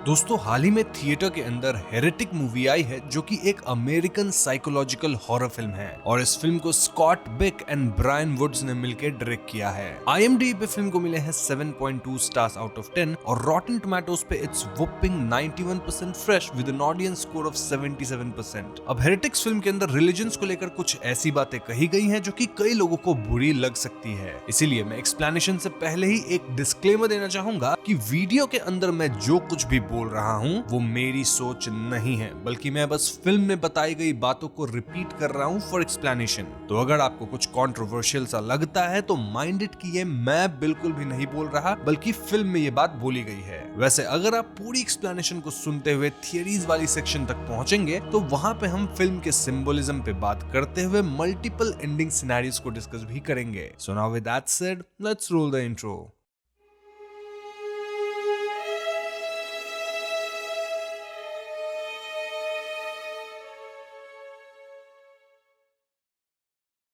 दोस्तों हाल ही में थिएटर के अंदर हेरेटिक मूवी आई है जो कि एक अमेरिकन साइकोलॉजिकल हॉरर फिल्म है और इस फिल्म को स्कॉट बिक एंड ब्रायन वुड्स ने मिलकर डायरेक्ट किया है। IMDb पे फिल्म को मिले हैं 7.2 स्टार्स आउट ऑफ 10 और रॉटन टोमेटोज पे it's whopping 91% fresh with an audience score of 77%। अब हेरेटिक्स फिल्म के अंदर रिलीजन्स को लेकर कुछ ऐसी बातें कही गई हैं जो कि कई लोगों को बुरी लग सकती है, इसीलिए मैं एक्सप्लेनेशन से पहले ही एक डिस्क्लेमर देना चाहूंगा कि वीडियो के अंदर मैं जो कुछ भी बोल रहा हूँ वो मेरी सोच नहीं है, बल्कि मैं बस फिल्म में बताई गई बातों को रिपीट कर रहा हूँ फॉर एक्सप्लेनेशन। तो अगर आपको कुछ कंट्रोवर्शियल सा लगता है तो माइंड इट कि ये मैं बिल्कुल भी नहीं बोल रहा, बल्कि फिल्म में ये बात बोली गई है। वैसे अगर आप पूरी एक्सप्लेनेशन को सुनते हुए थियरीज वाली सेक्शन तक पहुंचेंगे तो वहां पे हम फिल्म के सिंबोलिज्म पे बात करते हुए मल्टीपल एंडिंग सिनेरियोस को डिस्कस भी करेंगे। So now with that said, let's roll the intro.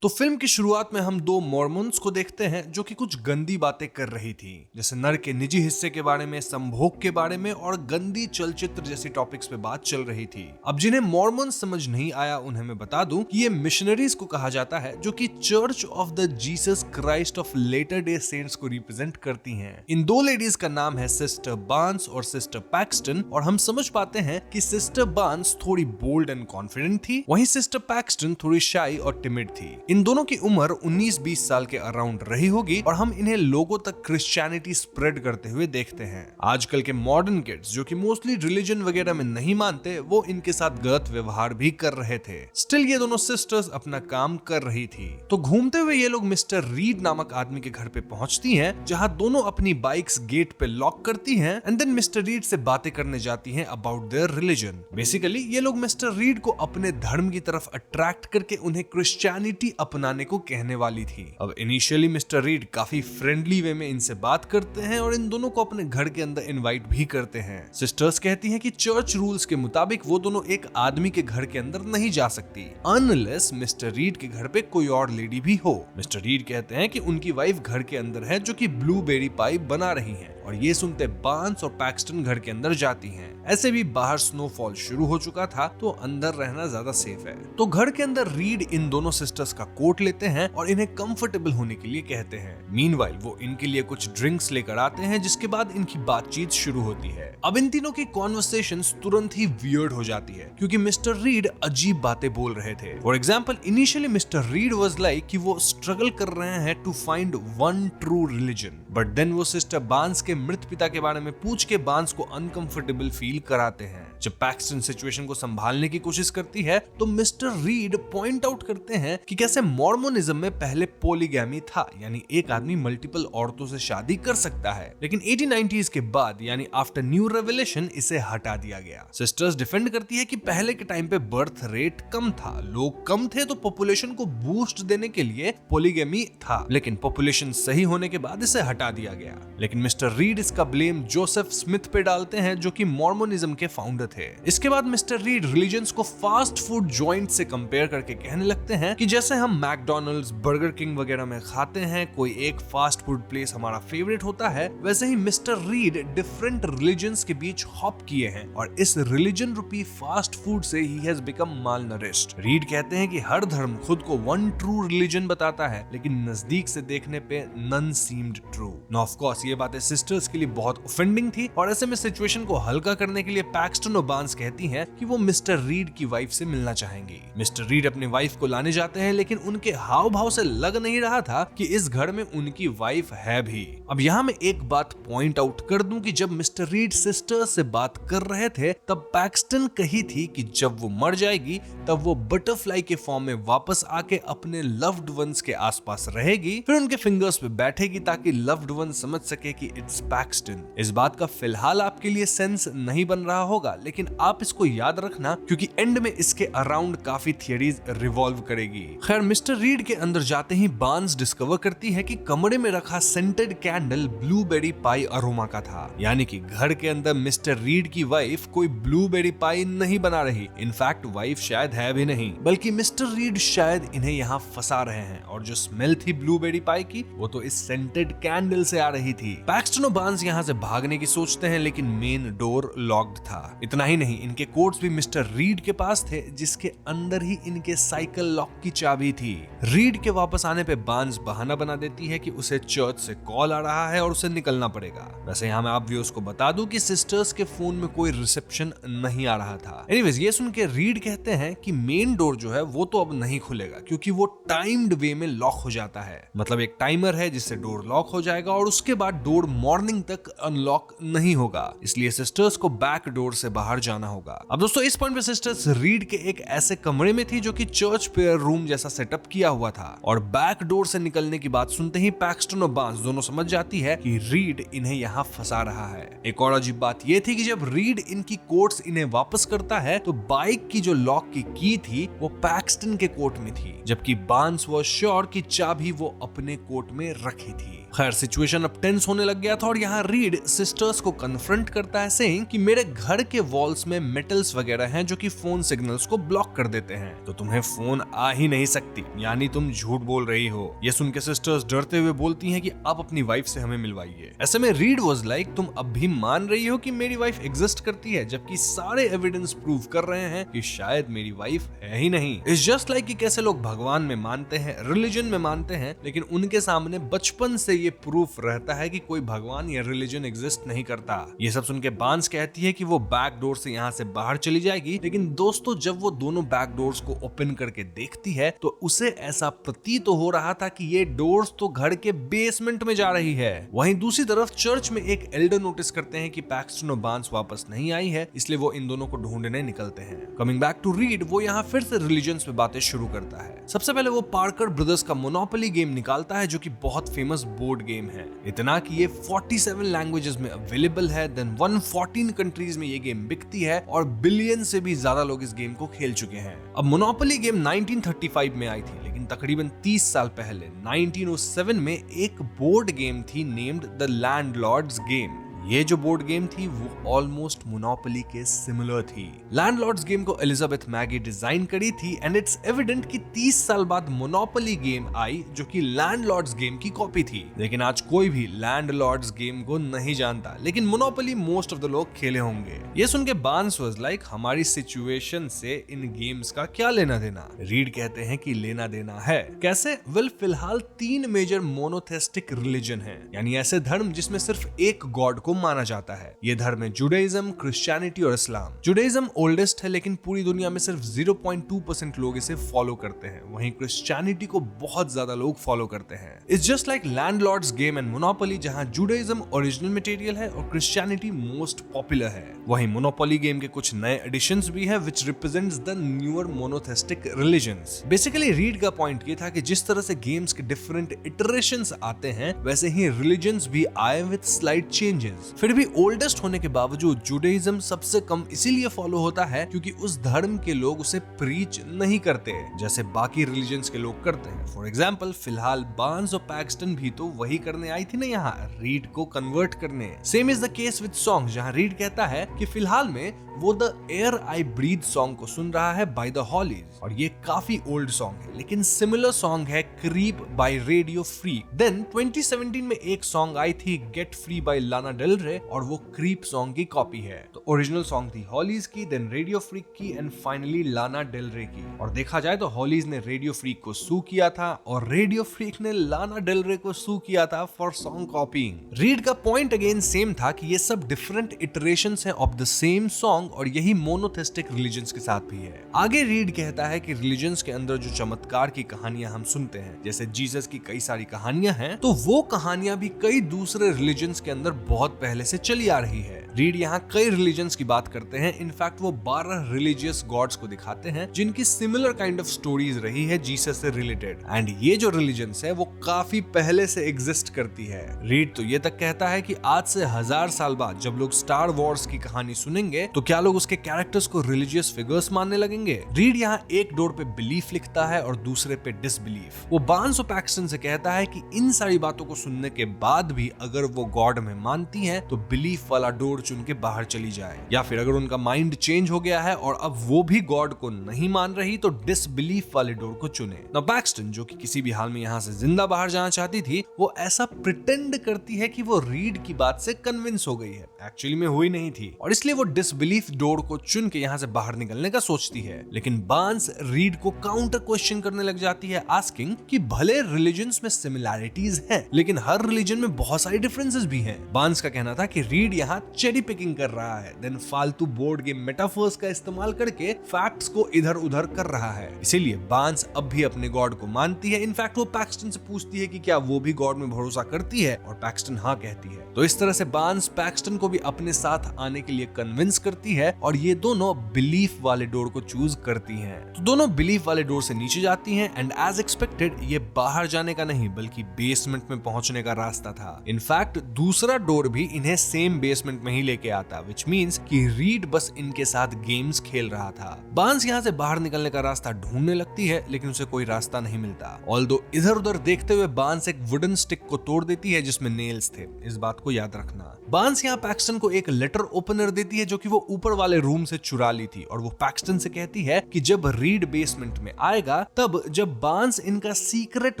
तो फिल्म की शुरुआत में हम दो मॉर्मन्स को देखते हैं जो कि कुछ गंदी बातें कर रही थी, जैसे नर के निजी हिस्से के बारे में, संभोग के बारे में और गंदी चलचित्र जैसी टॉपिक्स पे बात चल रही थी। अब जिन्हें मॉर्मन्स समझ नहीं आया उन्हें मैं बता दूं कि ये मिशनरीज को कहा जाता है जो कि church of the Jesus Christ of latter day saints को रिप्रेजेंट करती हैं। इन दो लेडीज का नाम है सिस्टर बार्न्स और सिस्टर पैक्सटन और हम समझ पाते हैं कि सिस्टर बार्न्स थोड़ी बोल्ड एंड कॉन्फिडेंट थी, वहीं सिस्टर पैक्सटन थोड़ी शाई और टिमिड थी। इन दोनों की उम्र 19-20 साल के अराउंड रही होगी और हम इन्हें लोगों तक क्रिश्चियनिटी स्प्रेड करते हुए देखते हैं। आजकल के मॉडर्न किड्स जो कि मोस्टली रिलीजन वगैरह में नहीं मानते, वो इनके साथ गलत व्यवहार भी कर रहे थे। स्टिल ये दोनों सिस्टर्स अपना काम कर रही थी। तो घूमते हुए ये लोग मिस्टर रीड नामक आदमी के घर पे पहुंचती हैं, जहां दोनों अपनी बाइक्स गेट पे लॉक करती हैं एंड देन मिस्टर रीड से बातें करने जाती हैं अबाउट देयर रिलीजन। बेसिकली ये लोग मिस्टर रीड को अपने धर्म की तरफ अट्रैक्ट करके उन्हें क्रिश्चियनिटी अपनाने को कहने वाली थी। अब इनिशियली मिस्टर रीड काफी फ्रेंडली वे में इनसे बात करते हैं और इन दोनों को अपने घर के अंदर इनवाइट भी करते हैं। सिस्टर्स कहती हैं कि चर्च रूल्स के मुताबिक वो दोनों एक आदमी के घर के अंदर नहीं जा सकती अनलेस मिस्टर रीड के घर पे कोई और लेडी भी हो। मिस्टर रीड कहते हैं कि उनकी वाइफ घर के अंदर है जो कि ब्लूबेरी पाई बना रही है और ये सुनते बार्न्स और पैक्सटन घर के अंदर जाती हैं। ऐसे भी बाहर स्नोफॉल शुरू हो चुका था तो अंदर रहना ज्यादा सेफ है। तो घर के अंदर रीड इन दोनों सिस्टर्स का कोट लेते हैं और इन्हें कंफर्टेबल होने के लिए कहते हैं। मीनवाइल वो इनके लिए कुछ ड्रिंक्स लेकर आते हैं, जिसके बाद इनकी बातचीत शुरू होती है। अब इन तीनों की कॉन्वर्सेशंस तुरंत ही वियर्ड हो जाती है क्योंकि मिस्टर रीड अजीब बातें बोल रहे थे। For example initially mister Reed was like कि वो स्ट्रगल कर रहे हैं to find one true religion, but then वो सिस्टर बार्न्स के मृत पिता के बारे में पूछ के बार्न्स को अनकंफर्टेबल फील कराते हैं। जब पैक्सटन सिचुएशन को संभालने की कोशिश करती है तो मिस्टर रीड पॉइंट आउट करते हैं कि कैसे मॉर्मोनिज्म में पहले पॉलीगैमी था, यानी एक आदमी मल्टीपल औरतों से शादी कर सकता है, लेकिन 1890s के बाद यानी आफ्टर न्यू रेवलेशन इसे हटा दिया गया। सिस्टर्स डिफेंड करती है कि पहले के टाइम पे बर्थ रेट कम था, लोग कम थे तो पॉपुलेशन को बूस्ट देने के लिए पॉलीगैमी था, लेकिन पॉपुलेशन सही होने के बाद इसे हटा दिया गया। लेकिन मिस्टर रीड इसका ब्लेम जोसेफ स्मिथ पे डालते हैं जो कि मॉर्मोनिज्म के फाउंडर थे। इसके बाद मिस्टर रीड रिलीजन्स को फास्ट फूड जॉइंट से कंपेयर करके कहने लगते हैं कि जैसे हम मैकडॉनल्ड्स, बर्गर किंग वगैरह में खाते हैं, कोई एक फास्ट फूड प्लेस हमारा फेवरेट होता है, वैसे ही मिस्टर रीड डिफरेंट रिलीजन्स के बीच हॉप किए हैं और इस रिलीजन रूपी फास्ट फूड से ही हैज बिकम मालनरिश्ड। रीड कहते हैं कि हर धर्म खुद को वन ट्रू रिलीजन बताता है, लेकिन नजदीक से देखने पे none seemed true. No of course ये बातें सिस्टर्स के लिए बहुत ऑफेंडिंग थी और ऐसे में सिचुएशन को हल्का करने के लिए पैक्सटन और बार्न्स कहती हैं कि वो मिस्टर रीड की वाइफ से मिलना चाहेंगी। मिस्टर रीड अपनी वाइफ को लाने जाते हैं, लेकिन उनके हाव भाव से लग नहीं रहा था कि इस घर में उनकी वाइफ है भी। अब यहाँ मैं एक बात पॉइंट आउट कर दूं कि जब मिस्टर रीड सिस्टर्स से बात कर रहे थे तब पैक्सटन कही थी कि जब वो मर जाएगी तब वो बटरफ्लाई के फॉर्म में वापस आके अपने लव्ड वंस के आसपास रहेगी, फिर उनके फिंगर्स पे बैठेगी ताकि लव्ड वन समझ सके कि इट्स पैक्सटन। इस बात का फिलहाल आपके लिए सेंस नहीं बन रहा होगा, लेकिन आप इसको याद रखना क्योंकि एंड में इसके अराउंड काफी थियरीज रिवॉल्व करेगी। खैर मिस्टर रीड के अंदर जाते ही बार्न्स डिस्कवर करती है कि कमरे में रखा सेंटेड कैंडल ब्लूबेरी पाई अरोमा का था, यानी कि घर के अंदर मिस्टर रीड की वाइफ कोई ब्लूबेरी पाई नहीं बना रही। इनफैक्ट वाइफ शायद है भी नहीं, बल्कि मिस्टर रीड शायद इन्हें यहाँ फंसा रहे हैं और जो स्मेल थी ब्लूबेरी पाई की वो तो इस सेंटेड कैंडल कैंडल से आ रही थी। पैक्सटन और बार्न्स यहाँ से भागने की सोचते हैं, लेकिन मेन डोर लॉक्ड था। इतना ही नहीं, इनके कोट्स भी मिस्टर रीड के पास थे, जिसके अंदर ही इनके साइकिल लॉक की चाबी थी। रीड के वापस आने पे बार्न्स बहाना बना देती है कि उसे चर्च से कॉल आ रहा है और उसे निकलना पड़ेगा। वैसे यहाँ मैं आप व्यूअर्स को बता दूं कि सिस्टर्स के फोन में कोई रिसेप्शन नहीं आ रहा था। एनीवेज, ये सुन के रीड कहते हैं कि मेन डोर जो है वो तो अब नहीं खुलेगा, क्योंकि वो टाइम्ड वे में लॉक हो जाता है। मतलब एक टाइमर है जिससे डोर लॉक हो जाएगा और उसके बाद डोर मॉर्निंग तक अनलॉक नहीं होगा, इसलिए सिस्टर्स को बैक डोर से बाहर जाना होगा। अब दोस्तों, इस पॉइंट पे सिस्टर्स रीड के एक ऐसे कमरे में थी जो कि चर्च प्रेयर रूम जैसा सेटअप किया हुआ था, और बैक डोर से निकलने की बात सुनते ही पैक्सटन और बार्न्स दोनों समझ जाती है कि रीड इन्हें यहाँ फंसा रहा है। एक और अजीब बात यह थी कि जब रीड इनकी कोट्स इन्हें वापस करता है तो बाइक की जो लॉक की थी वो पैक्सटन के कोट में थी, जबकि बार्न्स वाज श्योर कि चाबी वो अपने कोट में रखी थी। खैर, सिचुएशन अब टेंस होने लग गया था और यहाँ रीड सिस्टर्स को कन्फ्रंट करता है, सेइंग कि मेरे घर के वॉल्स में मेटल्स वगैरह हैं जो कि फोन सिग्नल्स को ब्लॉक कर देते हैं, तो तुम्हें फोन आ ही नहीं सकती, यानी तुम झूठ बोल रही हो। ये सुन के सिस्टर्स डरते हुए बोलती हैं कि आप अपनी वाइफ से हमें मिलवाइए। ऐसे में रीड वाज लाइक, तुम अब भी मान रही हो कि मेरी वाइफ एग्जिस्ट करती है, जबकि सारे एविडेंस प्रूव कर रहे हैं कि शायद मेरी वाइफ है ही नहीं। इट्स जस्ट लाइक कि कैसे लोग भगवान में मानते हैं, रिलीजन में मानते हैं, लेकिन उनके सामने बचपन से ये प्रूफ रहता है कि कोई भगवान या रिलीजन एग्जिस्ट नहीं करता। ये सब सुन के बार्न्स कहती है कि वो बैक डोर से यहाँ से बाहर चली जाएगी, लेकिन दोस्तों जब वो दोनों बैक डोर्स को ओपन करके देखती है तो उसे ऐसा प्रतीत हो रहा था कि ये डोर्स तो घर के बेसमेंट में जा रही है। वहीं दूसरी तरफ चर्च में एक एल्डर नोटिस करते हैं कि पैक्सटन और बार्न्स वापस नहीं आई है, इसलिए वो इन दोनों को ढूंढने निकलते हैं। कमिंग बैक टू रीड, वो यहाँ फिर से रिलीजन्स पे बातें शुरू करता है। सबसे पहले वो पार्कर ब्रदर्स का मोनोपोली गेम निकालता है, जो कि बहुत फेमस बोर्ड गेम है, इतना कि ये 47 लैंग्वेजेस में अवेलेबल है। देन 114 कंट्रीज में ये गेम बिकती है और बिलियन से भी ज्यादा लोग इस गेम को खेल चुके हैं। अब मोनोपोली गेम 1935 में आई थी, लेकिन तकरीबन 30 साल पहले 1907 में एक बोर्ड गेम थी नेम्ड द लैंडलॉर्ड्स गेम। ये जो बोर्ड गेम थी वो ऑलमोस्ट मोनोपोली के सिमिलर थी। लैंडलॉर्ड्स गेम को एलिजाबेथ मैगी डिजाइन करी थी एंड इट्स एविडेंट कि 30 साल बाद मोनोपोली गेम आई जो कि लैंडलॉर्ड्स गेम की कॉपी थी। लेकिन आज कोई भी लैंडलॉर्ड्स गेम को नहीं जानता, लेकिन मोनोपोली मोस्ट ऑफ द लोग खेले होंगे। ये सुन के बार्न्स वाज लाइक, हमारी सिचुएशन से इन गेम्स का क्या लेना देना। रीड कहते हैं कि लेना देना है। कैसे? वेल, फिलहाल 3 मेजर मोनोथेस्टिक रिलीजन है, यानी ऐसे धर्म जिसमें सिर्फ एक गॉड को माना जाता है। ये धर्म है जुडाइज्म, क्रिश्चियनिटी और इस्लाम। जुडाइज्म ओल्डेस्ट है, लेकिन पूरी दुनिया में सिर्फ 0.2% लोग इसे फॉलो करते हैं। वहीं क्रिश्चियनिटी को बहुत ज्यादा लोग फॉलो करते हैं। It's just like landlords game and monopoly, जहां जुडाइज्म ओरिजिनल मटेरियल है और क्रिश्चियनिटी मोस्ट पॉपुलर है। वहीं मोनोपोली गेम के कुछ नए एडिशंस भी है which represents the newer monotheistic religions. Basically Reid का पॉइंट ये था कि जिस तरह से गेम्स के डिफरेंट इटरेशंस आते हैं, वैसे ही रिलीजन्स भी आए विद स्लाइट चेंजेस। फिर भी ओल्डेस्ट होने के बावजूद जुडाइज्म सबसे कम इसीलिए फॉलो होता है क्योंकि उस धर्म के लोग उसे प्रीच नहीं करते जैसे बाकी रिलीजन्स के लोग करते हैं। फॉर एग्जांपल, फिलहाल बार्न्स और पैक्सटन भी तो वही करने आई थी ना यहाँ, रीड को कन्वर्ट करने। Same is the case with song, जहाँ रीड कहता है कि फिलहाल में वो the air I breathe song को सुन रहा है बाय द हॉलीज, और ये काफी ओल्ड सॉन्ग है, लेकिन सिमिलर सॉन्ग है Creep by radio free. Then 2017 में एक सॉन्ग आई थी get free by Lana Del Rey, और वो क्रीप सॉन्ग की कॉपी है। तो ओरिजिनल सॉन्ग थी हॉलीज की, देन रेडियो फ्रीक की एंड फाइनली लाना डेल रे की। और देखा जाए तो हॉलीज ने रेडियो फ्रीक को सू किया था और रेडियो फ्रीक ने लाना डेल रे को सू किया था फॉर सॉन्ग कॉपीइंग। रीड का पॉइंट अगेन सेम था कि ये सब डिफरेंट इटरेशंस हैं ऑफ द सेम सॉन्ग, और यही मोनोथेस्टिक रिलीजन्स के साथ भी है। आगे रीड कहता है कि रिलीजन्स के अंदर जो चमत्कार की कहानियां हम सुनते हैं, जैसे जीसस की कई सारी कहानियां हैं, तो वो कहानियां भी कई दूसरे रिलीजन्स के अंदर बहुत पहले से चली आ रही है। रीड यहाँ कई रिलीजन्स की बात करते हैं। इनफैक्ट वो 12 रिलीजियस गॉड्स को दिखाते हैं जिनकी सिमिलर काइंड ऑफ स्टोरीज रही है जीसस से रिलेटेड, एंड ये जो रिलीजन्स है वो काफी पहले से एग्जिस्ट करती है। रीड तो ये तक कहता है कि आज से 1000 साल बाद जब लोग स्टार वॉर्स की कहानी सुनेंगे तो क्या लोग उसके कैरेक्टर्स को रिलीजियस फिगर्स मानने लगेंगे। रीड यहाँ एक डोर पे बिलीफ लिखता है और दूसरे पे डिसबिलीफ। वो बार्न्स और पैक्सटन से कहता है कि इन सारी बातों को सुनने के बाद भी अगर वो गॉड में मानती हैं तो बिलीफ वाला डोर चुन के बाहर चली जाए, या फिर अगर उनका माइंड चेंज हो गया है और अब वो भी गॉड को नहीं मान रही तो डिसबिलीफ वाले डोर को चुने। नाउ पैक्सटन, जो कि किसी भी हाल में यहाँ से जिंदा बाहर जाना चाहती थी, वो ऐसा प्रिटेंड करती है कि वो रीड की बात से कन्विंस हो गई है, एक्चुअली में हुई नहीं थी, और इसलिए वो डिसबिलीफ डोर को चुन के यहाँ से बाहर निकलने का सोचती है। लेकिन बार्न्स रीड को काउंटर क्वेश्चन करने लग जाती है, आस्किंग कि भले रिलीजन्स में सिमिलैरिटीज हैं, लेकिन हर रिलीजन में बहुत सारी डिफरेंसेस भी हैं। बार्न्स का कहना था कि रीड यहाँ चेरी पिकिंग कर रहा है, देन फालतू बोर्ड गेम मेटाफर्स का इस्तेमाल करके फैक्ट्स को इधर उधर कर रहा है। इसीलिए बार्न्स अब भी अपने गॉड को मानती है। इनफैक्ट वो पैक्सटन से पूछती है कि क्या वो भी गॉड में भरोसा करती है, और पैक्सटन हाँ कहती है। तो इस तरह से बार्न्स पैक्सटन को भी अपने साथ आने के लिए कन्विंस करती है, और ये दोनों बिलीफ वाले डोर को चूज करती हैं। तो दोनों बिलीफ वाले डोर से नीचे जाती हैं, एंड एज एक्सपेक्टेड ये बाहर जाने का नहीं बल्कि बेसमेंट में पहुंचने का रास्ता था। इनफैक्ट दूसरा डोर भी इन्हें सेम बेसमेंट में ही लेके आता, विच मींस कि रीड बस इनके साथ गेम्स खेल रहा था। बार्न्स यहाँ से बाहर निकलने का रास्ता ढूंढने लगती है, लेकिन उसे कोई रास्ता नहीं मिलता। ऑल्दो इधर उधर देखते हुए बार्न्स एक वुडन स्टिक को तोड़ देती है जिसमें नेल्स थे, इस बात को याद रखना। बार्न्स यहाँ पैक्सटन को एक लेटर ओपनर देती है जो कि वो ऊपर वाले रूम से चुरा ली थी, और वो पैक्सटन से कहती है कि जब रीड बेसमेंट में आएगा, तब जब बार्न्स इनका सीक्रेट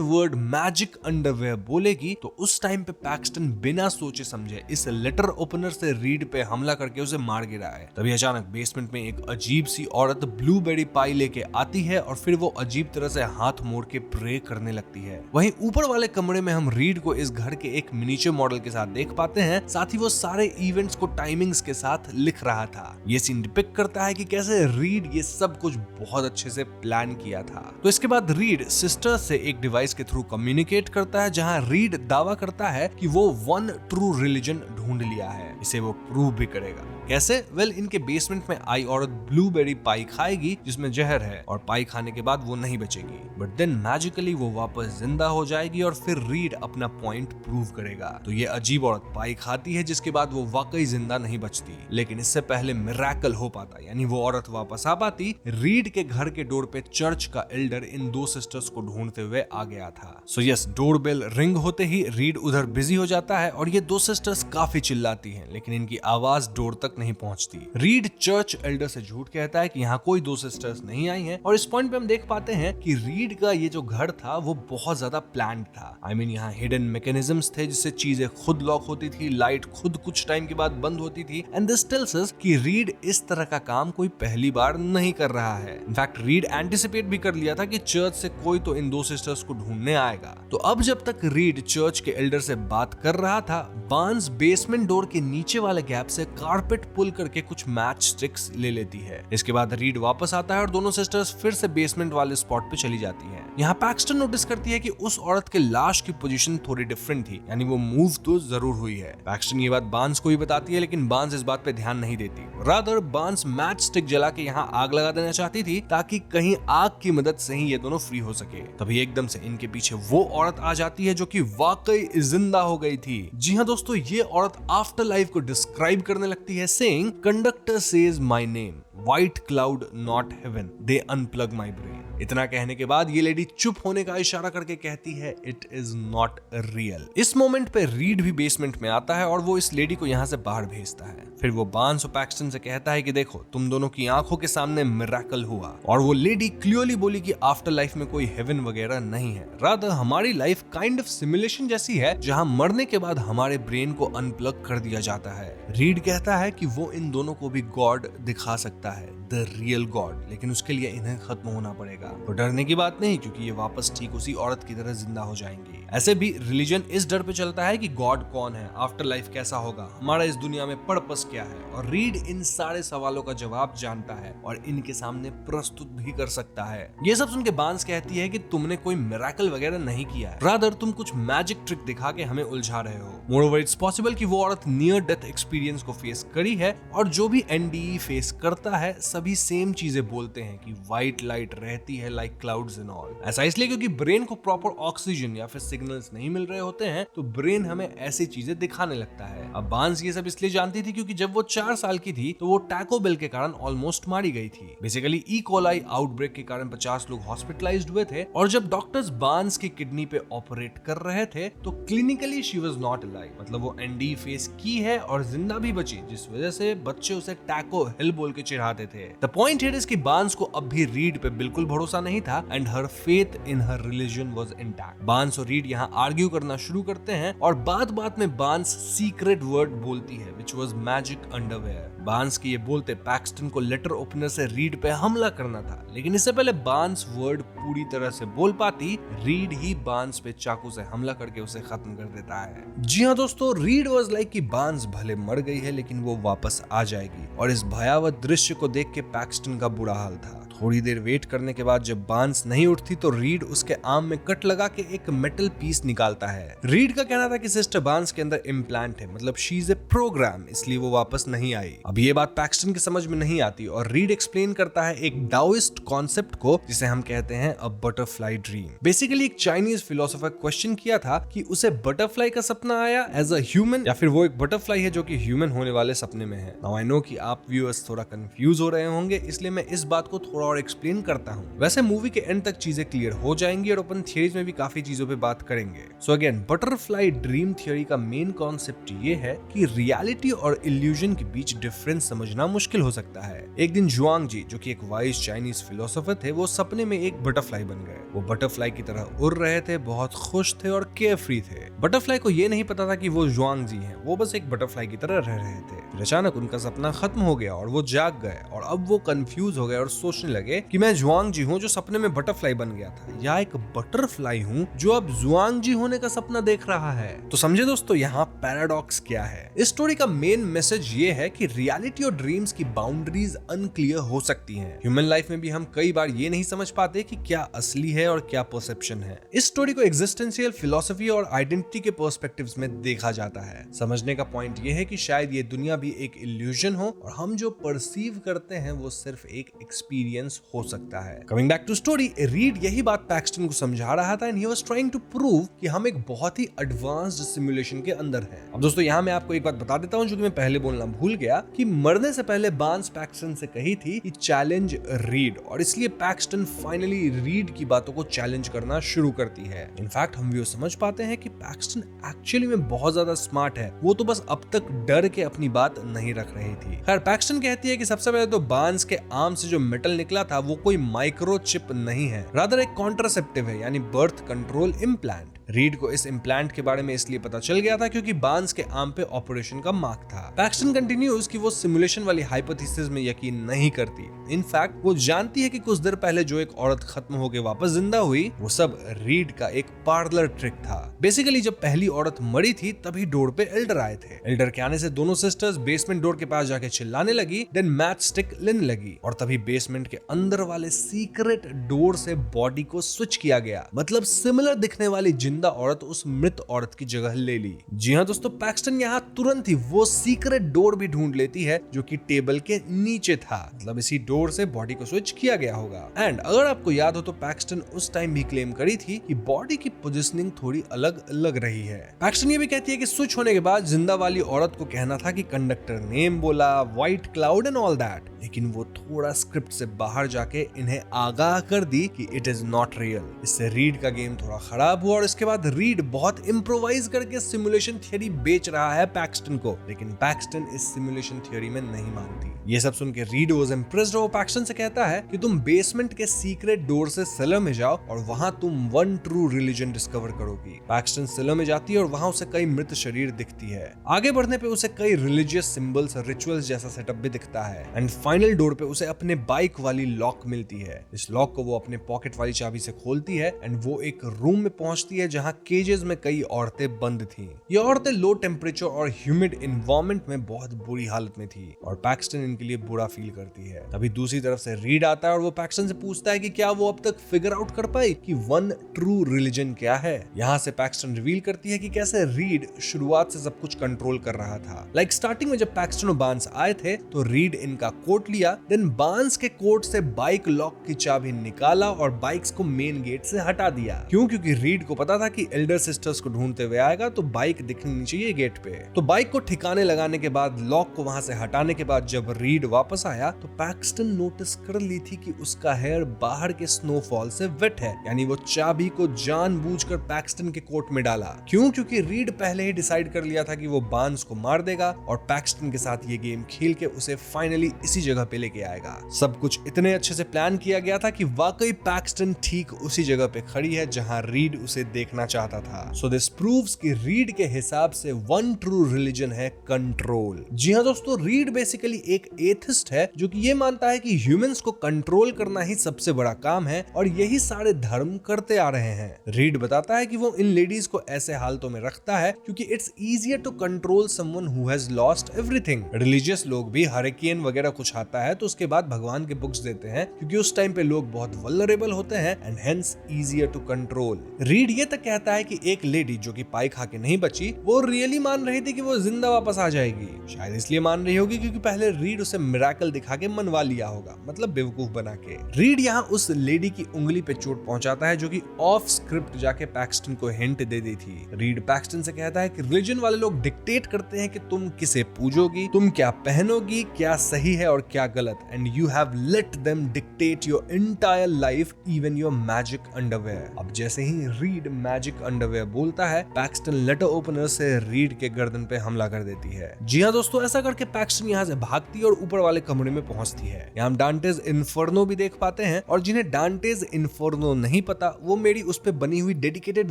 वर्ड मैजिक अंडरवेयर बोलेगी, तो उस टाइम पे पैक्सटन बिना सोचे समझे इस लेटर ओपनर से रीड पे हमला करके उसे मार गिरा है। तभी अचानक बेसमेंट में एक अजीब सी औरत ब्लूबेरी पाई लेके आती है, और फिर वो अजीब तरह से हाथ मोड़ के प्रे करने लगती है। वहीं ऊपर वाले कमरे में हम रीड को इस घर के एक मिनिएचर मॉडल के साथ देख पाते हैं, साथ ही वो सारे इवेंट्स को टाइमिंग्स के साथ लिख रहा था। ये सीन डिपिक्ट करता है कि कैसे रीड ये सब कुछ बहुत अच्छे से प्लान किया था। तो इसके बाद रीड सिस्टर से एक डिवाइस के थ्रू कम्युनिकेट करता है, जहां रीड दावा करता है कि वो वन ट्रू रिलीजन ढूंढ लिया है। इसे वो प्रूव भी करेगा। कैसे? वेल, इनके बेसमेंट में आई औरत ब्लूबेरी पाई खाएगी जिसमें जहर है, और पाई खाने के बाद वो नहीं बचेगी, बट देन मैजिकली वो वापस जिंदा हो जाएगी, और फिर रीड अपना पॉइंट प्रूव करेगा। तो ये अजीब औरत पाई खाती है, जिसके बाद वो वाकई जिंदा नहीं बचती, लेकिन इससे पहले मिरेकल हो पाता, यानी वो औरत वापस आ पाती। रीड के घर के डोर पे चर्च का एल्डर इन दो सिस्टर्स को ढूंढते हुए आ गया था। So yes, door bell ring होते ही रीड उधर बिजी हो जाता है, और ये दो सिस्टर्स काफी चिल्लाती हैं, लेकिन इनकी आवाज डोर तक नहीं पहुंचती। रीड चर्च एल्डर से झूठ कहता है कि यहाँ कोई दो सिस्टर्स नहीं आई हैं, और इस पॉइंट पे हम देख पाते हैं कि रीड का ये जो घर था वो बहुत ज्यादा प्लान्ड था। आई मीन यहाँ हिडन मैकेनिज्म्स थे जिससे चीजें खुद लॉक होती थी, लाइट खुद कुछ टाइम के बाद बंद होती थी, एंड दिस टेल्स अस कि रीड इस तरह का काम कोई पहली बार नहीं कर रहा है। इनफैक्ट रीड एंटिसिपेट भी कर लिया था कि चर्च से कोई तो इन दो सिस्टर्स को ढूंढने आएगा। तो अब जब तक रीड चर्च के एल्डर से बात कर रहा था, बार्न्स बेसमेंट डोर के नीचे वाले गैप से कारपेट पुल करके कुछ मैच स्टिक्स ले लेती है। इसके बाद रीड वापस आता है और दोनों सिस्टर्स फिर से बेसमेंट वाले स्पॉट पे चली जाती हैं। यहाँ पैक्सटन नोटिस करती है कि उस औरत के लाश की पोजीशन थोड़ी डिफरेंट थी, यानी वो मूव तो जरूर हुई है। पैक्सटन ये बात बार्न्स को भी बताती है, लेकिन बार्न्स इस बात पे ध्यान नहीं देती। रादर बार्न्स मैच स्टिक जला के यहाँ आग लगा देना चाहती थी, ताकि कहीं आग की मदद से ही ये दोनों फ्री हो सके। तभी एकदम से इनके पीछे वो औरत आ जाती है जो कि वाकई जिंदा हो गई थी। जी हाँ दोस्तों, ये औरत आफ्टर लाइफ को डिस्क्राइब करने लगती है, saying conductor says my name, white cloud not heaven, they unplug my brain. इतना कहने के बाद ये लेडी चुप होने का इशारा करके कहती है इट इज नॉट रियल। इस मोमेंट पे रीड भी बेसमेंट में आता है और वो इस लेडी को यहाँ से बाहर भेजता है। फिर वो बार्न्स और पैक्सटन से कहता है कि देखो, तुम दोनों की आंखों के सामने मिरेकल हुआ, और वो लेडी क्लियरली बोली कि आफ्टर लाइफ में कोई हेवन वगैरह नहीं है, रादर हमारी लाइफ काइंड ऑफ सिमुलेशन जैसी है, जहाँ मरने के बाद हमारे ब्रेन को अनप्लग कर दिया जाता है। रीड कहता है कि वो इन दोनों को भी गॉड दिखा सकता है, द रियल गॉड, लेकिन उसके लिए इन्हें खत्म होना पड़ेगा। तो डरने की बात नहीं, क्योंकि ये वापस ठीक उसी औरत की तरह जिंदा हो जाएंगे। ऐसे भी रिलीजन इस डर पे चलता है कि गॉड कौन है, आफ्टर लाइफ कैसा होगा, हमारा इस दुनिया में पर्पस क्या है, और रीड इन सारे सवालों का जवाब जानता है और इनके सामने प्रस्तुत भी कर सकता है। ये सब सुन के बार्न्स कहती है कि तुमने कोई मिरेकल वगैरह नहीं किया है, रादर तुम कुछ मैजिक ट्रिक दिखा के हमें उलझा रहे हो। मोरओवर इट्स पॉसिबल कि वो औरत नियर डेथ एक्सपीरियंस को फेस करी है, और जो भी एनडीई फेस करता है सभी सेम चीजें बोलते हैं कि व्हाइट लाइट रहती है लाइक क्लाउड्स एंड ऑल। ऐसा इसलिए क्योंकि ब्रेन को प्रॉपर ऑक्सीजन या फिर सिग्नल्स नहीं मिल रहे होते हैं, तो ब्रेन हमें ऐसी चीजें दिखाने लगता है। अब बार्न्स ये सब इसलिए जानती थी क्योंकि जब वो 4 साल की थी तो वो टैको बेल के कारण ऑलमोस्ट मारी गई थी। बेसिकली ई कोलाई आउटब्रेक के कारण 50 लोग हॉस्पिटलाइज्ड हुए थे, और जब डॉक्टर्स बार्न्स की किडनी पे ऑपरेट कर रहे थे तो clinically she was not alive, मतलब वो एनडी फेस की है और जिंदा भी बची, जिस वजह से बच्चे उसे टैको हिल बोल के चिढ़ाते थे। द पॉइंट हियर इज कि बार्न्स को अब भी रीड पे बिल्कुल भरोसा नहीं था and her faith in her religion was intact. Barnes और रीड यहाँ आर्ग्यू करना शुरू करते हैं और बात बात में बार्न्स सीक्रेट वर्ड बोलती है which was magic underwear. Barnes के ये बोलते पैक्सटन को लेटर ओपनर से रीड पे हमला करना था, लेकिन इससे पहले बार्न्स वर्ड पूरी तरह से बोल पाती, रीड ही बार्न्स पे चाकू से हमला करके उसे खत्म कर देता है। जी हाँ दोस्तों, रीड वाज लाइक कि बार्न्स भले मर गई है लेकिन वो वापस आ जाएगी, और इस भयावह दृश्य को देख के पैक्सटन का बुरा हाल था। थोड़ी देर वेट करने के बाद जब बार्न्स नहीं उठती तो रीड उसके आर्म में कट लगा के एक मेटल पीस निकालता है। रीड का कहना था कि सिस्टर बार्न्स के अंदर इम्प्लांट है, मतलब शी इज ए प्रोग्राम, इसलिए वो वापस नहीं आई। अब ये बात पैक्सटन के समझ में नहीं आती और रीड एक्सप्लेन करता है एक डाओइस्ट कॉन्सेप्ट को, जिसे हम कहते हैं अ बटरफ्लाई ड्रीम। बेसिकली एक चाइनीज फिलोसोफर क्वेश्चन किया था कि उसे बटरफ्लाई का सपना आया एज अ ह्यूमन, या फिर वो एक बटरफ्लाई है जो कि ह्यूमन होने वाले सपने में है। नाउ आई नो कि आप व्यूअर्स थोड़ा कंफ्यूज हो रहे होंगे, इसलिए मैं इस बात को थोड़ा और एक्सप्लेन करता हूँ। वैसे मूवी के एंड तक चीजें क्लियर हो जाएंगी और अपन थियरीज में भी काफी चीजों पे बात करेंगे। So again, butterfly dream theory का मेन कॉन्सेप्ट ये है कि रियलिटी और इल्यूजन के बीच डिफरेंस समझना मुश्किल हो सकता है। एक दिन जुआंग जी, जो कि एक वाइज चाइनीज फिलोसोफर थे, वो सपने में एक बटरफ्लाई बन गए। वो बटरफ्लाई की तरह उड़ रहे थे, बहुत खुश थे और केयरफ्री थे। बटरफ्लाई को ये नहीं पता था कि वो जुआंग जी हैं, वो बस एक बटरफ्लाई की तरह रह रहे थे। फिर अचानक उनका सपना खत्म हो गया और वो जाग गए, और अब वो कंफ्यूज हो गए और सोचने लगे कि मैं जुआंग जी हूँ जो सपने में बटरफ्लाई बन गया था, या एक बटरफ्लाई हूँ जो अब जुआंग जी होने का सपना देख रहा है। तो समझे दोस्तों, यहाँ पैराडॉक्स क्या है? इस स्टोरी का मेन मैसेज ये है कि रियलिटी और ड्रीम्स की बाउंड्रीज अनक्लियर हो सकती हैं। ह्यूमन लाइफ में भी हम कई बार ये नहीं समझ पाते कि क्या असली है और क्या परसेप्शन है। इस स्टोरी को एग्जिस्टेंशियल फिलॉसफी और आइडेंटिटी के पर्सपेक्टिव्स में देखा जाता है। समझने का पॉइंट ये है कि शायद ये दुनिया भी एक इल्यूजन हो और हम जो परसीव करते हैं वो सिर्फ एक एक्सपीरियंस हो सकता है। Coming back to story, Reed यही बात पैक्सटन को समझा रहा था and he was trying to prove कि हम एक बहुत ही एडवांस्ड सिमुलेशन के अंदर हैं। अब दोस्तों, यहाँ मैं आपको एक बात बता देता हूँ जो कि मैं पहले बोलना भूल गया, कि मरने से पहले बार्न्स पैक्सटन से कही थी कि चैलेंज रीड, और इसलिए पैक्सटन फाइनली रीड की बातों को चैलेंज करना शुरू करती है। इनफैक्ट हम भी समझ पाते हैं कि पैक्सटन एक्चुअली में बहुत ज्यादा स्मार्ट है, वो तो बस अब तक डर के अपनी बात नहीं रख रही थी। खैर, पैक्सटन कहती है कि सबसे पहले तो बार्न्स के आर्म से जो मेटल निकला था वो कोई माइक्रोचिप नहीं है, रादर एक कॉन्ट्रासेप्टिव है, यानी बर्थ कंट्रोल इम्प्लांट। रीड को इस इम्प्लांट के बारे में इसलिए पता चल गया था क्योंकि बार्न्स के आर्म पे ऑपरेशन का मार्क था। पैक्सटन कंटिन्यूज कि वो सिमुलेशन वाली हाइपोथेसिस में यकीन नहीं करती। इनफैक्ट वो जानती है कि कुछ देर पहले जो एक औरत खत्म होकर वापस जिंदा हुई, वो सब रीड का एक पार्लर ट्रिक था। बेसिकली जब पहली औरत मरी थी तभी डोर पे एल्डर आए थे। एल्डर के आने से दोनों सिस्टर्स बेसमेंट डोर के पास जाके चिल्लाने लगी, देन मैच स्टिक लेने लगी, और तभी बेसमेंट के अंदर वाले सीक्रेट डोर से बॉडी को स्विच किया गया। मतलब सिमिलर दिखने वाली जिंदा औरत उस मृत औरत की जगह ले ली। जी हाँ दोस्तों, पैक्सटन यहाँ तुरंत ही वो सीक्रेट डोर भी ढूंढ लेती है जो कि टेबल के नीचे था। मतलब इसी डोर से बॉडी को स्विच किया गया होगा। एंड अगर आपको याद हो तो पैक्सटन उस टाइम भी क्लेम करी थी कि बॉडी की पोजीशनिंग थोड़ी अलग लग रही है। पैक्सटन ये भी कहती है कि स्विच होने के बाद जिंदा वाली औरत को कहना था कि कंडक्टर नेम बोला, white cloud and all that, लेकिन वो थोड़ा स्क्रिप्ट से बाहर जाके इन्हें आगाह कर दी कि इट इज नॉट रियल। इससे रीड का गेम थोड़ा खराब हुआ और इसके बाद रीड बहुत इम्प्रोवाइज करके सिमुलेशन थियरी बेच रहा है पैक्सटन को, लेकिन पैक्सटन इस सिमुलेशन थियरी में नहीं मानती। ये सब सुन के रीड वाज इम्प्रेस्ड और पैक्सटन से कहता है कि तुम बेसमेंट के सीक्रेट डोर से सेलर में जाओ और वहां तुम वन ट्रू रिलीजन डिस्कवर करोगी। पैक्सटन सेलर में जाती है और वहां उसे कई मृत शरीर दिखती है। आगे बढ़ने पे उसे कई रिलीजियस सिंबल्स और रिचुअल्स जैसा सेटअप भी दिखता है। एंड फाइनल डोर पे उसे अपने बाइक वाली लॉक मिलती है। इस लॉक को वो अपने पॉकेट वाली चाबी से खोलती है एंड वो एक रूम में पहुंचती है जहां केजेस में कई औरतें बंद थी। ये औरतें लो टेम्परेचर और ह्यूमिड एनवायरनमेंट में बहुत बुरी हालत में थी और पैक्सटन के लिए बुरा फील करती है। तभी दूसरी तरफ से रीड आता है और वो पैक्सटन से पूछता है कि क्या वो अब तक फिगर आउट कर पाई कि वन ट्रू रिलीजन क्या है। यहाँ से पैक्सटन रिवील करती है कि कैसे रीड शुरुआत से सब कुछ कंट्रोल कर रहा था। लाइक स्टार्टिंग में जब पैक्सटन और बार्न्स आए थे तो रीड इनका कोट लिया, देन बार्न्स के कोट से बाइक लॉक की चाबी निकाला और बाइक्स को मेन गेट से हटा दिया। क्योंकि रीड को पता था कि एल्डर सिस्टर्स को ढूंढते हुए आएगा तो बाइक दिखनी नहीं चाहिए गेट पे। तो बाइक को ठिकाने लगाने के बाद, लॉक को वहां से हटाने के बाद जब रीड वापस आया तो पैक्सटन नोटिस कर ली थी कि उसका हेयर बाहर के स्नोफॉल से वेट है। यानी वो चाबी को जानबूझकर पैक्सटन के कोट में डाला। क्योंकि रीड पहले ही डिसाइड कर लिया था कि वो बार्न्स को मार देगा और पैक्सटन के साथ ये गेम खेल के उसे फाइनली इसी जगह पे लेके आएगा। सब कुछ इतने अच्छे से प्लान किया गया था कि वाकई पैक्सटन ठीक उसी जगह पे खड़ी है जहां रीड उसे देखना चाहता था। सो दिस प्रूव्स कि रीड के हिसाब से वन ट्रू रिलीजन है कंट्रोल। जी हाँ दोस्तों, रीड बेसिकली एक एथिस्ट है जो कि ये मानता है कि ह्यूमंस को कंट्रोल करना ही सबसे बड़ा काम है और यही सारे धर्म करते आ रहे हैं। रीड बताता है कि वो इन लेडीज को ऐसे हालतों में रखता है क्योंकि it's easier to control someone who has lost everything. Religious लोग भी हरिकेन वगैरह कुछ आता है तो उसके बाद भगवान के बुक्स देते हैं क्योंकि उस टाइम पे लोग बहुत वल्नरेबल होते हैं and hence easier to control. Reed ये तक कहता है कि एक लेडी जो कि पाई खा के नहीं बची, वो रियली मान रही थी कि वो जिंदा वापस आ जाएगी। शायद इसलिए मान रही होगी क्योंकि पहले रीड उसे मिरेकल दिखा के मनवा लिया होगा, मतलब बेवकूफ बना के। रीड यहाँ उस लेडी की उंगली पे चोट पहुंचाता है जो कि ऑफ स्क्रिप्ट जाके पैक्सटन को हिंट दे दी थी। रीड पैक्सटन से कहता है कि रिलीजन वाले लोग डिक्टेट करते हैं कि तुम किसे पूजोगी, तुम क्या पहनोगी, क्या सही है और क्या गलत, and you have let them dictate your entire life, even your magic underwear. अब जैसे ही रीड मैजिक अंडरवेयर बोलता है, पैक्सटन लेटर ओपनर से रीड के गर्दन पे हमला कर देती है। जी हाँ दोस्तों, ऐसा करके पैक्सटन यहाँ से भागती है और ऊपर वाले कमरे में पहुंचती है। यहाँ हम डांटेज इन्फर्नो भी देख पाते हैं और जिन्हें डांटेज इन्फर्नो नहीं पता वो मेरी उस पे बनी हुई डेडिकेटेड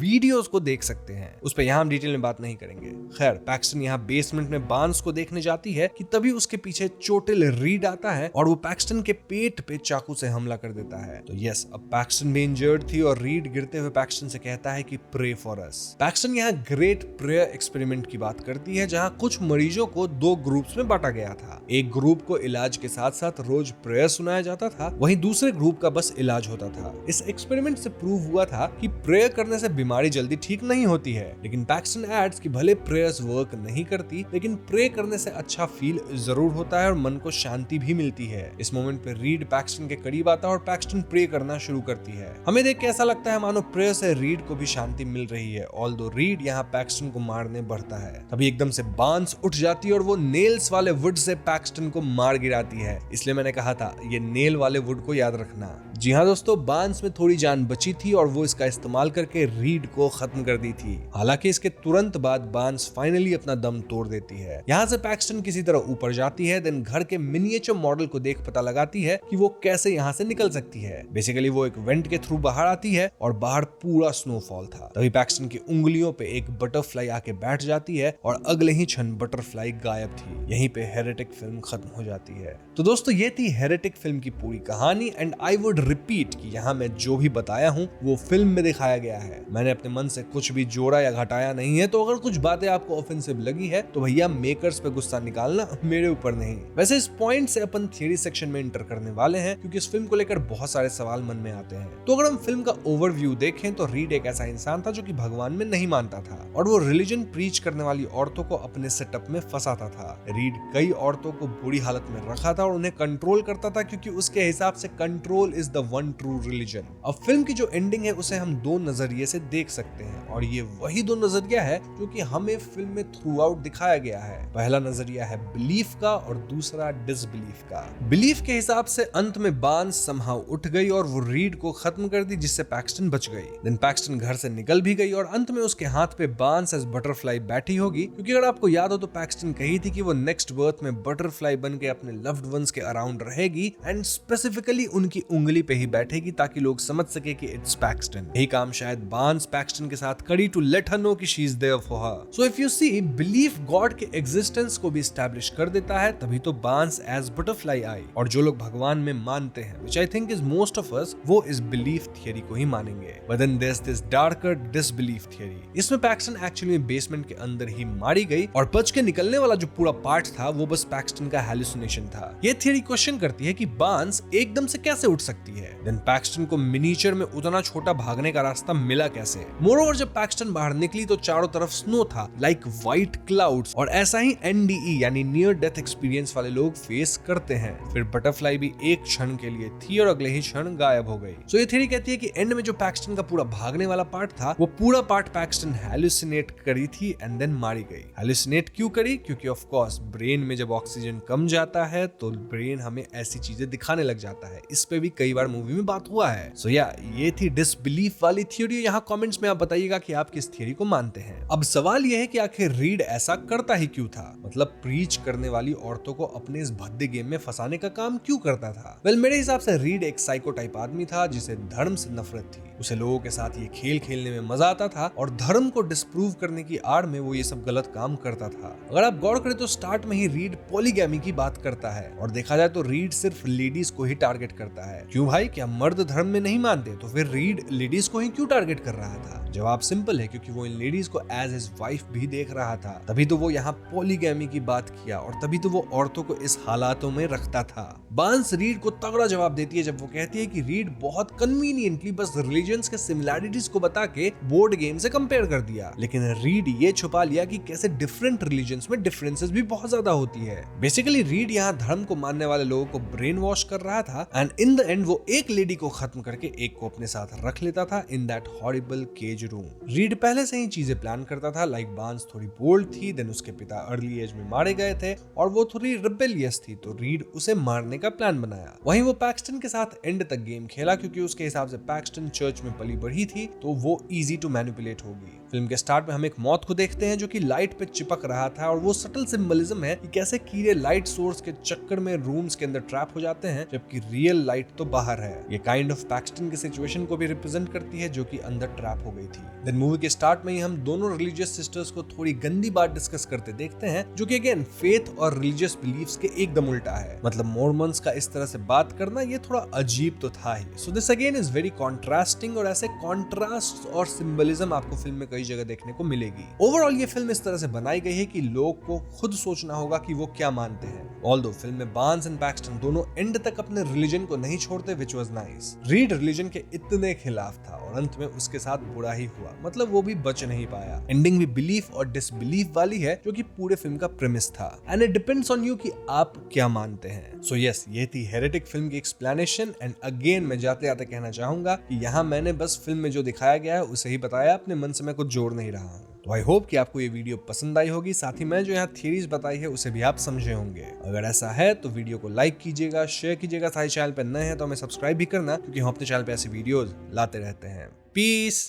वीडियोस को देख सकते हैं। उस पे यहाँ हम डिटेल में बात नहीं करेंगे। खैर, पैक्सटन यहाँ बेसमेंट में बार्न्स को देखने जाती है कि तभी उसके पीछे चोटिल रीड आता है और वो पैक्सटन के पेट पे चाकू से हमला कर देता है। तो यस, अब पैक्सटन भी इंजर्ड थी और रीड गिरते हुए पैक्सटन से कहता है कि प्रे फॉर अस। पैक्सटन यहाँ ग्रेट प्रेयर एक्सपेरिमेंट की बात करती है जहाँ कुछ मरीजों को दो ग्रुप्स में बांटा गया था। एक ग्रुप को इलाज के साथ साथ रोज प्रेयर सुनाया जाता था, वहीं दूसरे ग्रुप का बस इलाज होता था। इस एक्सपेरिमेंट से प्रूव हुआ था कि प्रेयर करने से बीमारी जल्दी ठीक नहीं होती है, लेकिन पैक्सटन एड्स कि भले प्रेयर्स वर्क नहीं करती लेकिन प्रे करने से अच्छा फील जरूर होता है और मन को शांति भी मिलती है। इस मोमेंट पे रीड पैक्सटन के करीब आता है और पैक्सटन प्रे करना शुरू करती है। हमें देख के ऐसा लगता है मानो प्रेयर से रीड को भी शांति मिल रही है। ऑल्दो रीड यहाँ पैक्सटन को मारने बढ़ता है, तभी एकदम से बार्न्स उठ जाती है और वो नेल्स वाले वुड से पैक्सटन को मार गिराती है। इसलिए मैंने कहा था ये नेल वाले वुड को याद रखना। जी हाँ दोस्तों, बार्न्स में थोड़ी जान बची थी और वो इसका इस्तेमाल करके रीड को खत्म कर दी थी। हालांकि इसके तुरंत बाद बार्न्स फाइनली अपना दम तोड़ देती है। यहाँ से पैक्सटन किसी तरह ऊपर जाती है, देन घर के मिनिएचर मॉडल को देख पता लगाती है कि वो कैसे यहाँ से निकल सकती है। बेसिकली वो एक वेंट के थ्रू बाहर आती है और बाहर पूरा स्नोफॉल था। तभी पैक्सटन की उंगलियों पे एक बटरफ्लाई आके बैठ जाती है और अगले ही क्षण बटरफ्लाई गायब थी। यहीं पे हेरेटिक फिल्म खत्म हो जाती है। तो दोस्तों, ये थी हेरेटिक फिल्म की पूरी कहानी एंड आई वुड रिपीट कि यहाँ मैं जो भी बताया हूँ वो फिल्म में दिखाया गया है। मैंने अपने मन से कुछ भी जोड़ा या घटाया नहीं है, तो अगर कुछ बातें आपको ऑफेंसिव लगी है तो भैया मेकर्स पे गुस्सा निकालना, मेरे ऊपर नहीं। वैसे इस पॉइंट से अपन थियरी सेक्शन में इंटर करने वाले हैं क्योंकि इस फिल्म को लेकर बहुत सारे सवाल मन में आते हैं। तो अगर हम फिल्म का ओवरव्यू देखें तो रीड एक ऐसा इंसान था जो कि भगवान में नहीं मानता था और वो रिलीजन प्रीच करने वाली औरतों को अपने सेटअप में फंसाता था। रीड कई औरतों को बुरी हालत में रखा था और उन्हें कंट्रोल करता था क्योंकि उसके हिसाब से control is the one true religion. अब फिल्म की जो एंडिंग है उसे हम दो नजरिए से देख सकते हैं और ये वही दो नजरिया है जो कि हमें फिल्म में थ्रू आउट दिखाया गया है। पहला नजरिया है बिलीफ का और दूसरा डिसबिलीफ का। बिलीफ के हिसाब से अंत में बार्न्स समहाउ उठ गई और वो रीड को खत्म कर दी जिससे पैक्सटन बच गई। देन पैक्सटन घर से निकल भी गई और अंत में उसके हाथ पे बार्न्स एज बटरफ्लाई बैठी होगी, क्योंकि अगर आपको याद हो तो पैक्सटन कही थी कि वो नेक्स्ट बर्थ में बटरफ्लाई बन के अपने लव्ड वंस के अराउंड रहेगी एंड स्पेसिफिकली उनकी उंगली पे ही बैठेगी ताकि लोग समझ सके कि इट्स पैक्सटन। यही काम शायद बार्न्स पैक्सटन के साथ करी टू लेट हर नो कि she is there for her. So if you see, belief God के एग्जिस्टेंस को भी एस्टैब्लिश कर देता है, तभी तो बार्न्स एज बटरफ्लाई आई। और जो लोग भगवान में मानते हैं, which I think is most of us, वो इस बिलीफ थियरी को ही मानेंगे। But then there's this darker disbelief theory। इसमें पैक्सटन एक्चुअली बेसमेंट के अंदर ही मारी गई और बच के निकलने वाला जो पूरा पार्ट था वो बस पैक्सटन का का हेलुसिनेशन था। ये थियरी क्वेश्चन करती है कि बार्न्स एकदम से कैसे उठ सकती है, देन पैक्सटन को मिनीचर में उतना छोटा भागने का रास्ता मिला कैसे। मोरोवर जब पैक्सटन बाहर निकली तो चारों तरफ स्नो था लाइक व्हाइट क्लाउड्स, और ऐसा ही NDE यानी नियर डेथ एक्सपीरियंस वाले लोग फेस करते हैं। फिर बटरफ्लाई भी एक क्षण के लिए थी और अगले ही क्षण गायब हो गई। सो ये थ्योरी कहती है कि एंड में जो पैक्सटन का पूरा भागने वाला पार्ट था वो पूरा पार्ट पैक्सटन हेलुसिनेट करी थी एंड देन मारी गई। हेलुसिनेट क्यों करी? क्योंकि ऑफ कोर्स ब्रेन में जब ऑक्सीजन कम जाता है तो ब्रेन हमें ऐसी चीजें दिखाने लग जाता है। इस पे भी कई बार मूवी में बात हुआ है। सो या ये थी डिसबिलीफ वाली थ्योरी। यहाँ कमेंट्स में आप बताइएगा कि आप किस थ्योरी को मानते हैं। अब सवाल यह है कि आखिर रीड ऐसा करता ही क्यों था, मतलब प्रीच करने वाली औरतों को अपने इस भद्दे गेम में फंसाने का काम क्यों करता था। वेल मेरे हिसाब से रीड एक साइको टाइप आदमी था जिसे धर्म से नफरत थी। उसे लोगों के साथ ये खेल खेलने में मजा आता था और धर्म को डिस्प्रूव करने की आड़ में वो ये सब गलत काम करता था। अगर आप गौर करें तो स्टार्ट में ही रीड पॉलीगैमी की बात करता है, और देखा जाए तो रीड सिर्फ लेडीज को ही टारगेट करता है। क्यों भाई, क्या मर्द धर्म में नहीं मानते? तो फिर रीड लेडीज को ही क्यों टारगेट कर रहा था? जवाब सिंपल है, क्योंकि वो इन लेडीज को एज हिज वाइफ भी देख रहा था। तभी तो वो यहाँ पॉलीगैमी की बात किया और तभी तो वो औरतों को इस हालातों में रखता था। बार्न्स रीड को तगड़ा जवाब देती है जब वो कहती है कि रीड बहुत कन्वीनियंटली बस रिलीजन्स के सिमिलैरिटीज को बता के बोर्ड गेम से कंपेयर कर दिया, लेकिन रीड ये छुपा लिया कि कैसे डिफरेंट रिलीजन्स में डिफरेंसेस भी बहुत ज्यादा होती है। बेसिकली रीड यहाँ धर्म को मानने वाले लोगों को ब्रेन वॉश कर रहा था एंड इन द एंड वो एक लेडी को खत्म करके एक को अपने साथ रख लेता था in that horrible cage room. Reed पहले से ही चीजें प्लान करता था, लाइक बार्न्स थोड़ी बोल्ड थी, देन उसके पिता अर्ली एज में मारे गए थे और वो थोड़ी रिबेलियस थी, तो रीड उसे मारने का प्लान बनाया। वहीं वो पैक्सटन के साथ एंड तक गेम खेला क्योंकि उसके हिसाब से पैक्सटन चर्च में पली बढ़ी थी तो वो इजी टू मैनिपुलेट होगी। फिल्म के स्टार्ट में हम एक मौत को देखते हैं जो कि लाइट पे चिपक रहा था, और वो सटल सिंबलिज्म है कि कैसे कीड़े लाइट सोर्स के चक्कर में रूम्स के अंदर ट्रैप हो जाते हैं जबकि रियल लाइट तो बाहर है। ये काइंड ऑफ पैक्सटन की सिचुएशन को भी रिप्रेजेंट करती है जो कि अंदर ट्रैप हो गई थी। देन मूवी के स्टार्ट में ही हम दोनों रिलीजियस सिस्टर्स को थोड़ी गंदी बात डिस्कस करते देखते हैं जो कि अगेन फेथ और रिलीजियस बिलीफ्स के एकदम उल्टा है। मतलब मॉर्मन्स का इस तरह से बात करना ये थोड़ा अजीब तो था ही। So this again is very contrasting, और ऐसे कॉन्ट्रास्ट और सिंबलिज्म आपको फिल्म में कई जगह देखने को मिलेगी। ओवरऑल ये फिल्म इस तरह से बनाई गई है कि लोग को खुद सोचना होगा कि वो क्या मानते हैं। ऑल्दो फिल्म में बार्न्स एंड पैक्सटन दोनों एंड तक अपने रिलीजन को नहीं छोड़ते, which was nice. Read religion के इतने खिलाफ था और अंत में उसके साथ बुरा ही हुआ, मतलब वो भी बच नहीं पाया। एंडिंग भी बिलीफ और डिसबिलीफ वाली है जो कि पूरे फिल्म का प्रेमिस था, and it depends on you कि आप क्या मानते हैं। सो यस, ये थी हेरेटिक फिल्म की एक्सप्लेनेशन, एंड अगेन मैं जाते जाते कहना चाहूंगा कि यहाँ मैंने बस फिल्म में जो दिखाया गया है उसे ही बताया, अपने मन से मैं कुछ जोड़ नहीं रहा हूँ। तो आई होप कि आपको ये वीडियो पसंद आई होगी, साथ ही मैं जो यहाँ थ्योरीज बताई है उसे भी आप समझे होंगे। अगर ऐसा है तो वीडियो को लाइक कीजिएगा, शेयर कीजिएगा, साथ ही चैनल पर नए हैं तो हमें सब्सक्राइब भी करना क्योंकि हम अपने चैनल पे ऐसे वीडियोस लाते रहते हैं। पीस।